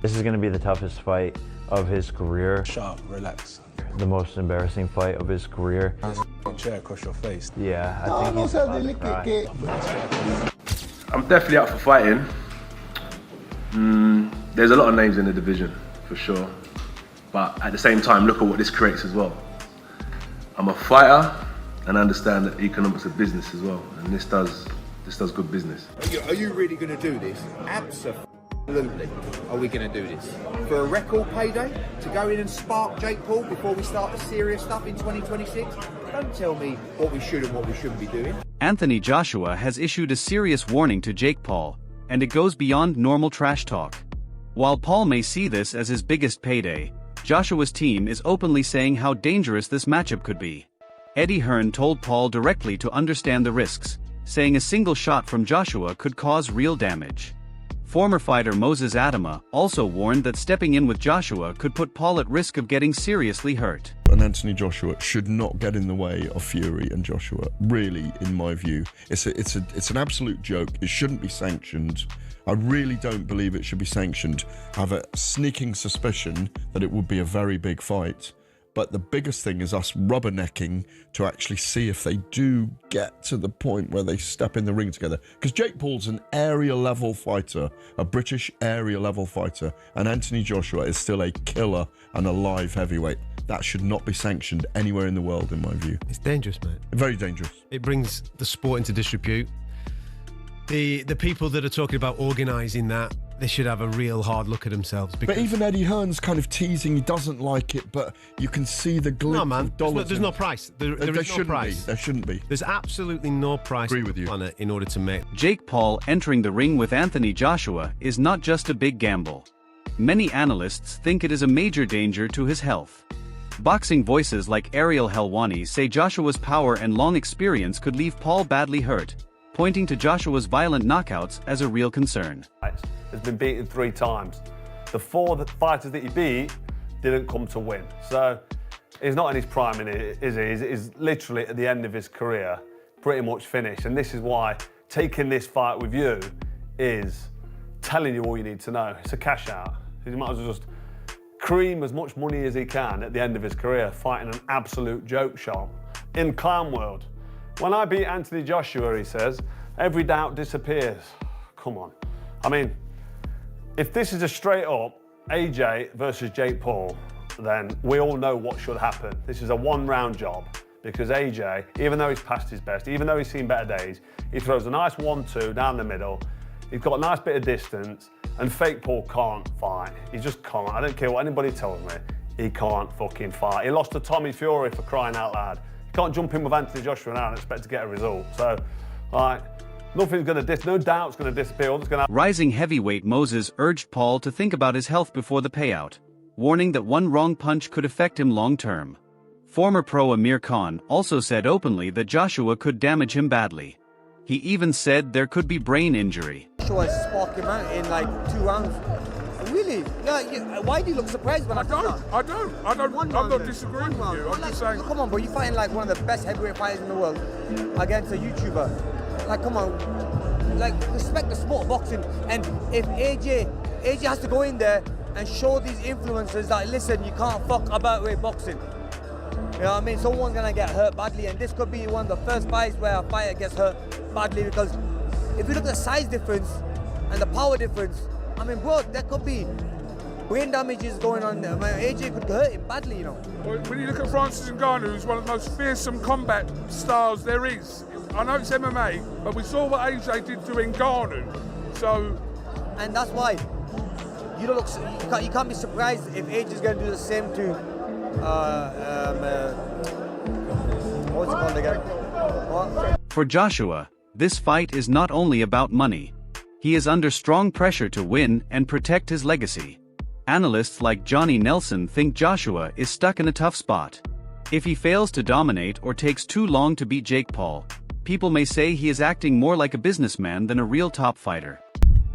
This is going to be the toughest fight of his career. Shut up, relax. The most embarrassing fight of his career. Chair across your face. Yeah, I think he's about to cry. I'm definitely up for fighting. There's a lot of names in the division, for sure. But at the same time, look at what this creates as well. I'm a fighter and I understand that economics of business as well. And this does good business. Are you really going to do this? Absolutely. Are we going to do this? For a record payday? To go in and spark Jake Paul before we start the serious stuff in 2026? Don't tell me what we should and what we shouldn't be doing. Anthony Joshua has issued a serious warning to Jake Paul, and it goes beyond normal trash talk. While Paul may see this as his biggest payday, Joshua's team is openly saying how dangerous this matchup could be. Eddie Hearn told Paul directly to understand the risks, saying a single shot from Joshua could cause real damage. Former fighter Moses Adama also warned that stepping in with Joshua could put Paul at risk of getting seriously hurt. And Anthony Joshua should not get in the way of Fury and Joshua, really, in my view. It's an absolute joke. It shouldn't be sanctioned. I really don't believe it should be sanctioned. I have a sneaking suspicion that it would be a very big fight. But the biggest thing is us rubbernecking to actually see if they do get to the point where they step in the ring together. Because Jake Paul's an area level fighter, a British area level fighter, and Anthony Joshua is still a killer and a live heavyweight. That should not be sanctioned anywhere in the world, in my view. It's dangerous, mate. Very dangerous. It brings the sport into disrepute. The people that are talking about organising that, they should have a real hard look at themselves. But even Eddie Hearn's kind of teasing he doesn't like it, but you can see the glimpse of dollars. There's no price. There is no price. There shouldn't be. There's absolutely no price on the planet in order to make. Jake Paul entering the ring with Anthony Joshua is not just a big gamble. Many analysts think it is a major danger to his health. Boxing voices like Ariel Helwani say Joshua's power and long experience could leave Paul badly hurt, pointing to Joshua's violent knockouts as a real concern. Has been beaten 3 times. The 4 fighters that he beat didn't come to win. So he's not in his prime, is he? He's literally at the end of his career, pretty much finished. And this is why taking this fight with you is telling you all you need to know. It's a cash out. He might as well just cream as much money as he can at the end of his career, fighting an absolute joke shop in clown world. When I beat Anthony Joshua, he says, every doubt disappears. Come on. I mean, if this is a straight up AJ versus Jake Paul, then we all know what should happen. This is a 1-round job because AJ, even though he's past his best, even though he's seen better days, he throws a nice 1-2 down the middle. He's got a nice bit of distance, and fake Paul can't fight. He just can't. I don't care what anybody tells me. He can't fucking fight. He lost to Tommy Fury, for crying out loud. He can't jump in with Anthony Joshua now and expect to get a result. So, nothing's going to no doubt's going to disappear. Rising heavyweight Moses urged Paul to think about his health before the payout, warning that one wrong punch could affect him long term. Former pro Amir Khan also said openly that Joshua could damage him badly. He even said there could be brain injury. Joshua sparked him out in like 2 rounds. Really? Yeah, why do you look surprised when I don't. I'm not disagreeing with you. I'm just saying. Come on, bro. You're fighting like one of the best heavyweight fighters in the world against a YouTuber. Like, come on. Like, respect the sport of boxing. And if AJ has to go in there and show these influencers that, listen, you can't fuck about with boxing. You know what I mean? Someone's gonna get hurt badly, and this could be one of the first fights where a fighter gets hurt badly, because if you look at the size difference and the power difference, I mean, bro, there could be brain damages going on there. I mean, AJ could hurt him badly, you know. When you look at Francis Ngannou, who's one of the most fearsome combat styles there is. I know it's MMA, but we saw what AJ did to Ngannou, so... And that's why you don't look, you can't be surprised if AJ's going to do the same to, what's it called again? What? For Joshua, this fight is not only about money. He is under strong pressure to win and protect his legacy. Analysts like Johnny Nelson think Joshua is stuck in a tough spot. If he fails to dominate or takes too long to beat Jake Paul, people may say he is acting more like a businessman than a real top fighter.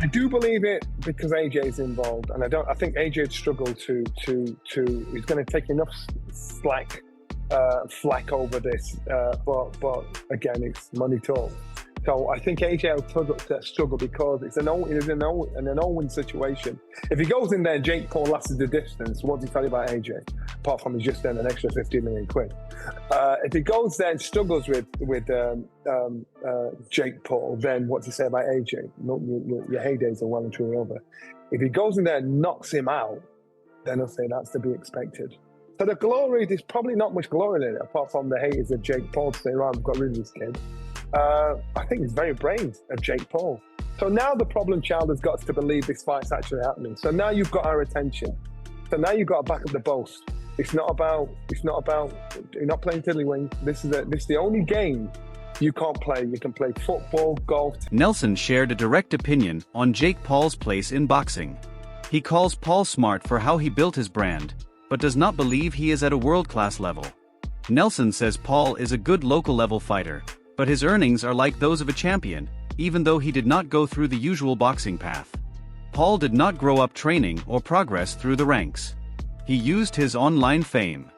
I do believe it because AJ is involved, and I think AJ'd struggle to he's going to take enough slack flack over this, but again, it's money talk. So I think AJ will struggle because it's an Owen situation. If he goes in there and Jake Paul lasted the distance, what does he tell you about AJ? Apart from he's just earned an extra 50 million quid. If he goes there and struggles with Jake Paul, then what does he say about AJ? Your heydays are well and truly over. If he goes in there and knocks him out, then I'll say that's to be expected. So the glory, there's probably not much glory in it, apart from the haters of Jake Paul saying, "Oh, I've got rid of this kid." I think it's very brave of Jake Paul. So now the problem child has got to believe this fight's actually happening. So now you've got our attention. So now you've got to back up the boast. It's not about, you're not playing tiddlywink. This is the only game you can't play. You can play football, golf. Nelson shared a direct opinion on Jake Paul's place in boxing. He calls Paul smart for how he built his brand, but does not believe he is at a world-class level. Nelson says Paul is a good local-level fighter, but his earnings are like those of a champion, even though he did not go through the usual boxing path. Paul did not grow up training or progress through the ranks. He used his online fame.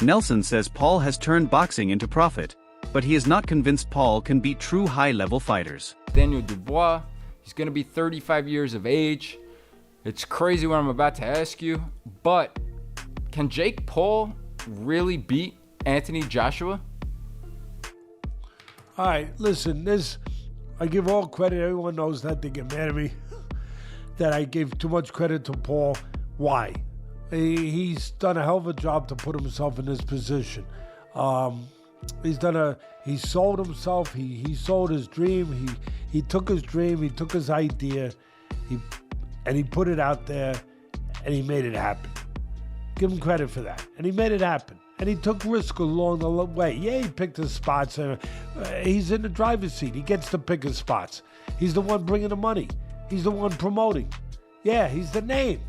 Nelson says Paul has turned boxing into profit, but he is not convinced Paul can beat true high-level fighters. Daniel Dubois, he's going to be 35 years of age. It's crazy what I'm about to ask you, but can Jake Paul really beat Anthony Joshua? All right, listen, I give all credit. Everyone knows that. They get mad at me that I gave too much credit to Paul. Why? He's done a hell of a job to put himself in this position. He sold himself. He sold his dream. He took his dream. He took his idea. And he put it out there, and he made it happen. Give him credit for that. And he made it happen. And he took risk along the way. Yeah, he picked his spots. He's in the driver's seat. He gets to pick his spots. He's the one bringing the money. He's the one promoting. Yeah, he's the name.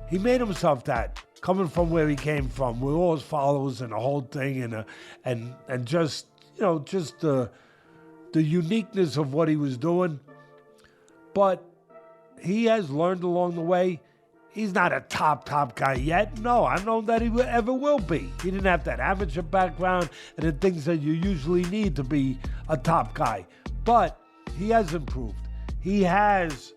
He made himself that, coming from where he came from, with all his followers and the whole thing, and just the uniqueness of what he was doing. But he has learned along the way. He's not a top guy yet. No, I don't know that he ever will be. He didn't have that amateur background and the things that you usually need to be a top guy. But he has improved. He is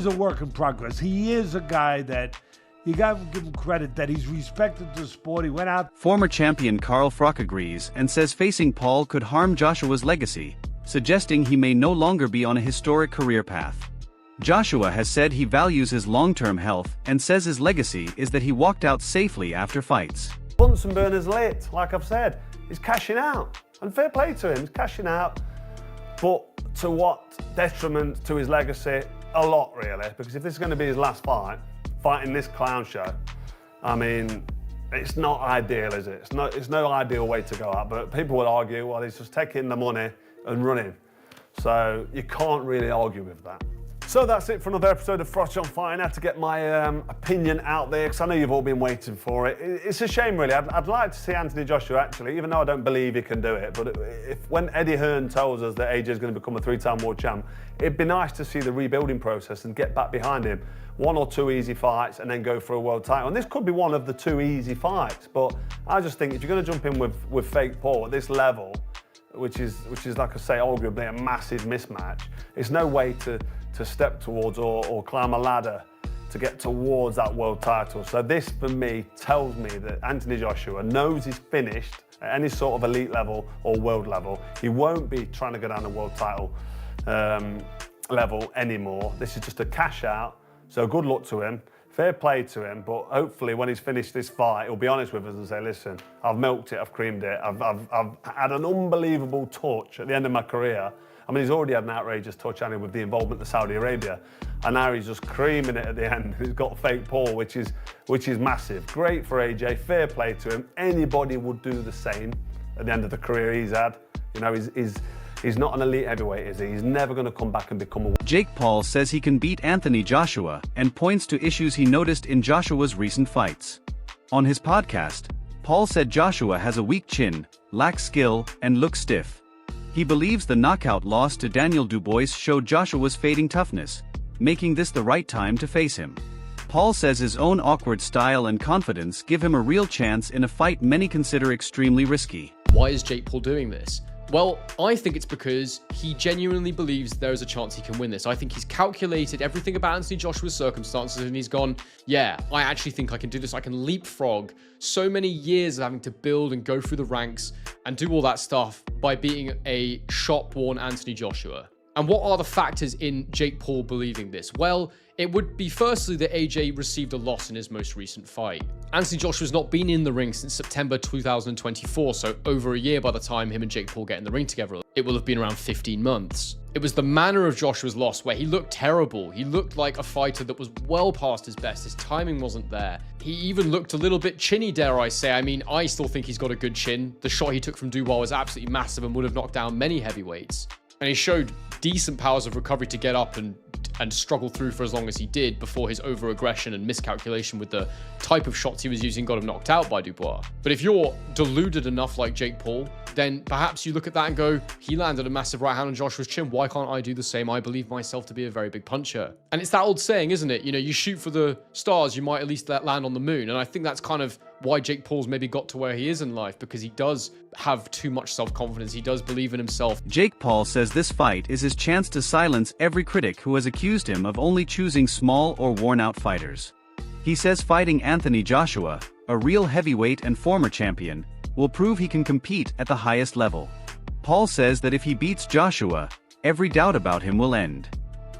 a work in progress. He is a guy that you got to give him credit that he's respected the sport. He went out. Former champion Carl Froch agrees and says facing Paul could harm Joshua's legacy, suggesting he may no longer be on a historic career path. Joshua has said he values his long-term health and says his legacy is that he walked out safely after fights. Bunsen burner's lit, like I've said. He's cashing out. And fair play to him, he's cashing out. But to what detriment to his legacy? A lot, really. Because if this is going to be his last fight, fighting this clown show, I mean, it's not ideal, is it? It's no ideal way to go out. But people would argue, well, he's just taking the money and running. So you can't really argue with that. So that's it for another episode of Froch on Fighting. I had to get my opinion out there because I know you've all been waiting for it. It's a shame, really. I'd like to see Anthony Joshua, actually, even though I don't believe he can do it. But when Eddie Hearn tells us that AJ is going to become a 3-time world champ, it'd be nice to see the rebuilding process and get back behind him. 1 or 2 easy fights and then go for a world title. And this could be one of the 2 easy fights. But I just think if you're going to jump in with fake Paul at this level, which is like I say, arguably a massive mismatch, it's no way to step towards or climb a ladder to get towards that world title. So this, for me, tells me that Anthony Joshua knows he's finished at any sort of elite level or world level. He won't be trying to go down the world title level anymore. This is just a cash out. So good luck to him. Fair play to him, but hopefully when he's finished this fight, he'll be honest with us and say, listen, I've milked it, I've creamed it, I've had an unbelievable touch at the end of my career. I mean, he's already had an outrageous touch, hasn't he, with the involvement of Saudi Arabia, and now he's just creaming it at the end. He's got fake Paul, which is massive. Great for AJ, fair play to him. Anybody would do the same at the end of the career he's had. You know, he's not an elite heavyweight, is he? He's never going to come back and become a... Jake Paul says he can beat Anthony Joshua and points to issues he noticed in Joshua's recent fights. On his podcast, Paul said Joshua has a weak chin, lacks skill, and looks stiff. He believes the knockout loss to Daniel Dubois showed Joshua's fading toughness, making this the right time to face him. Paul says his own awkward style and confidence give him a real chance in a fight many consider extremely risky. Why is Jake Paul doing this? Well, I think it's because he genuinely believes there is a chance he can win this. I think he's calculated everything about Anthony Joshua's circumstances and he's gone, yeah, I actually think I can do this. I can leapfrog so many years of having to build and go through the ranks and do all that stuff by beating a shop-worn Anthony Joshua. And what are the factors in Jake Paul believing this? Well, it would be firstly that AJ received a loss in his most recent fight. Anthony Joshua's not been in the ring since September 2024, so over a year by the time him and Jake Paul get in the ring together. It will have been around 15 months. It was the manner of Joshua's loss where he looked terrible. He looked like a fighter that was well past his best. His timing wasn't there. He even looked a little bit chinny, dare I say. I mean, I still think he's got a good chin. The shot he took from Dubois was absolutely massive and would have knocked down many heavyweights. And he showed decent powers of recovery to get up and struggle through for as long as he did before his over-aggression and miscalculation with the type of shots he was using got him knocked out by Dubois. But if you're deluded enough like Jake Paul, then perhaps you look at that and go, he landed a massive right hand on Joshua's chin. Why can't I do the same? I believe myself to be a very big puncher. And it's that old saying, isn't it? You know, you shoot for the stars, you might at least land on the moon. And I think that's kind of why Jake Paul's maybe got to where he is in life, because he does have too much self-confidence. He does believe in himself. Jake Paul says this fight is his chance to silence every critic who has accused him of only choosing small or worn-out fighters. He says fighting Anthony Joshua, a real heavyweight and former champion, will prove he can compete at the highest level. Paul says that if he beats Joshua, every doubt about him will end.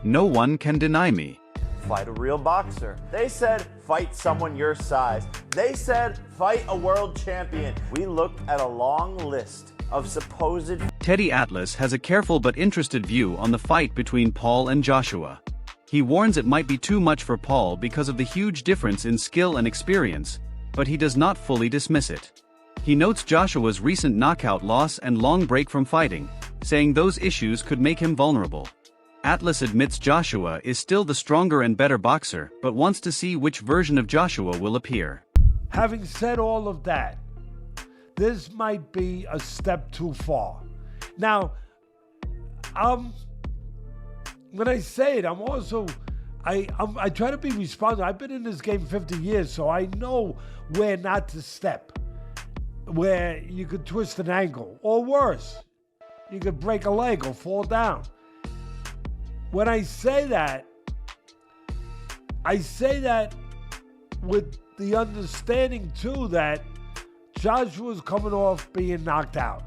No one can deny me. Fight a real boxer. They said fight someone your size. They said fight a world champion. We looked at a long list of supposed... Teddy Atlas has a careful but interested view on the fight between Paul and Joshua. He warns it might be too much for Paul because of the huge difference in skill and experience, but he does not fully dismiss it. He notes Joshua's recent knockout loss and long break from fighting, saying those issues could make him vulnerable. Atlas admits Joshua is still the stronger and better boxer, but wants to see which version of Joshua will appear. Having said all of that, this might be a step too far. Now, when I say it, I'm also, I try to be responsible. I've been in this game 50 years, so I know where not to step, where you could twist an ankle, or worse, you could break a leg or fall down. When I say that with the understanding too that Joshua's coming off being knocked out.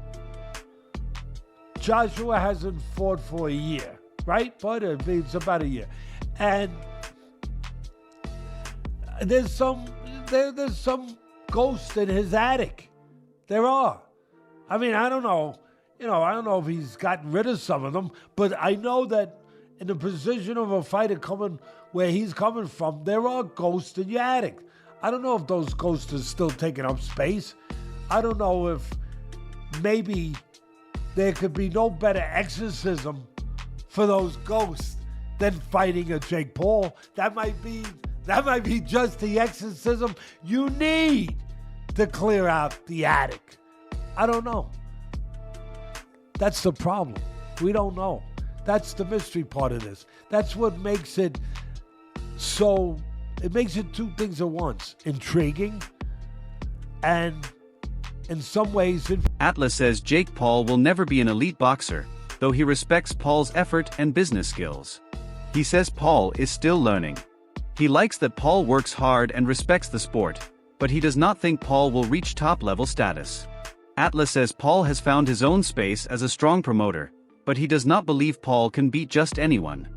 Joshua hasn't fought for a year, right? But it's about a year. And there's some ghost in his attic. There are. I mean, I don't know. I don't know if he's gotten rid of some of them, but I know that in the position of a fighter coming where he's coming from, there are ghosts in your attic. I don't know if those ghosts are still taking up space. I don't know if maybe there could be no better exorcism for those ghosts than fighting a Jake Paul. That might be just the exorcism you need to clear out the attic. I don't know. That's the problem. We don't know. That's the mystery part of this. That's what makes it so, it makes it two things at once. Intriguing and in some ways... Atlas says Jake Paul will never be an elite boxer, though he respects Paul's effort and business skills. He says Paul is still learning. He likes that Paul works hard and respects the sport, but he does not think Paul will reach top-level status. Atlas says Paul has found his own space as a strong promoter, but he does not believe Paul can beat just anyone.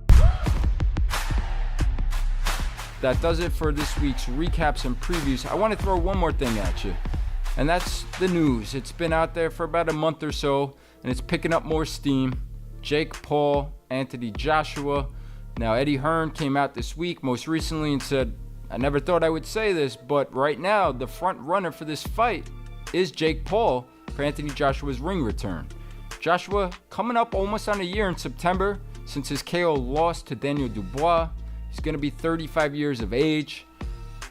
That does it for this week's recaps and previews. I want to throw one more thing at you, and that's the news. It's been out there for about a month or so, and it's picking up more steam. Jake Paul, Anthony Joshua. Now, Eddie Hearn came out this week most recently and said, I never thought I would say this, but right now the front runner for this fight is Jake Paul for Anthony Joshua's ring return. Joshua coming up almost on a year in September since his KO loss to Daniel Dubois. He's going to be 35 years of age.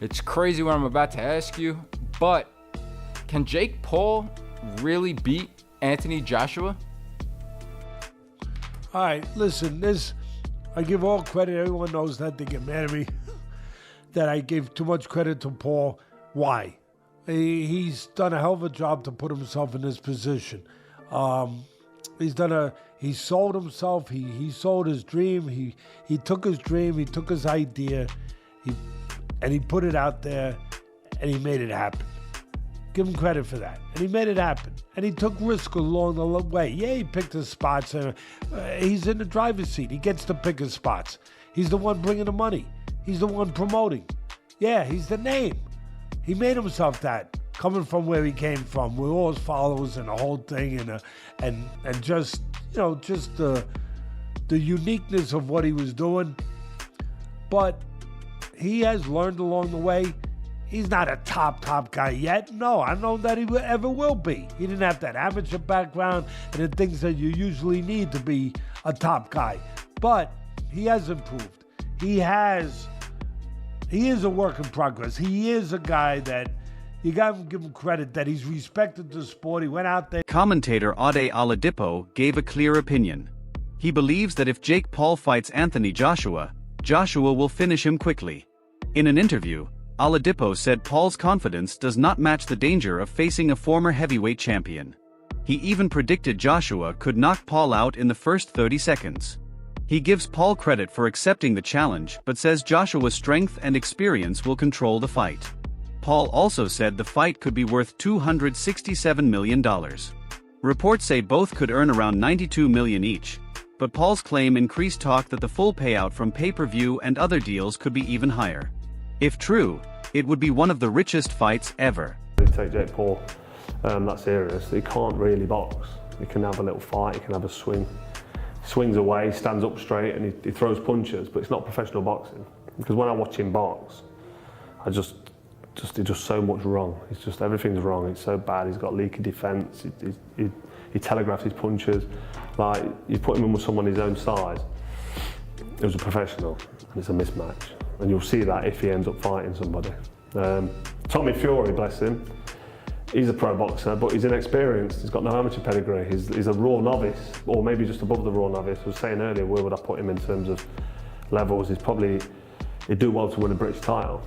It's crazy what I'm about to ask you, but can Jake Paul really beat Anthony Joshua? All right, listen, I give all credit. Everyone knows that. They get mad at me. that I gave too much credit to Paul. Why? He's done a hell of a job to put himself in this position. He sold himself. He sold his dream. He took his dream. He took his idea. And he put it out there, and he made it happen. Give him credit for that. And he made it happen. And he took risk along the way. Yeah, he picked his spots. He's in the driver's seat. He gets to pick his spots. He's the one bringing the money. He's the one promoting. Yeah, he's the name. He made himself that, coming from where he came from, with all his followers and the whole thing, and just, you know, just the uniqueness of what he was doing. But he has learned along the way. He's not a top guy yet. No, I don't know that he ever will be. He didn't have that amateur background and the things that you usually need to be a top guy. But he has improved. He is a work in progress. He is a guy that you got to give him credit that he's respected the sport. He went out there. Commentator Ade Oladipo gave a clear opinion. He believes that if Jake Paul fights Anthony Joshua, Joshua will finish him quickly. In an interview, Oladipo said Paul's confidence does not match the danger of facing a former heavyweight champion. He even predicted Joshua could knock Paul out in the first 30 seconds. He gives Paul credit for accepting the challenge but says Joshua's strength and experience will control the fight. Paul also said the fight could be worth $267 million. Reports say both could earn around $92 million each, but Paul's claim increased talk that the full payout from pay-per-view and other deals could be even higher. If true, it would be one of the richest fights ever. Take Jake Paul that serious. He can't really box. He can have a little fight, he can have a swing. He swings away, stands up straight, and he throws punches, but it's not professional boxing. Because when I watch him box, he does so much wrong. It's just everything's wrong. It's so bad. He's got leaky defence. He telegraphs his punches. Like, you put him in with someone his own size, it was a professional, and it's a mismatch. And you'll see that if he ends up fighting somebody. Tommy Fury, bless him, he's a pro boxer, but he's inexperienced. He's got no amateur pedigree. He's a raw novice, or maybe just above the raw novice. I was saying earlier, where would I put him in terms of levels? He'd do well to win a British title.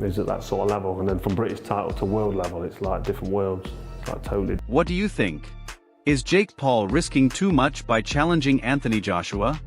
He's at that sort of level. And then from British title to world level, it's like different worlds. It's like totally. What do you think? Is Jake Paul risking too much by challenging Anthony Joshua?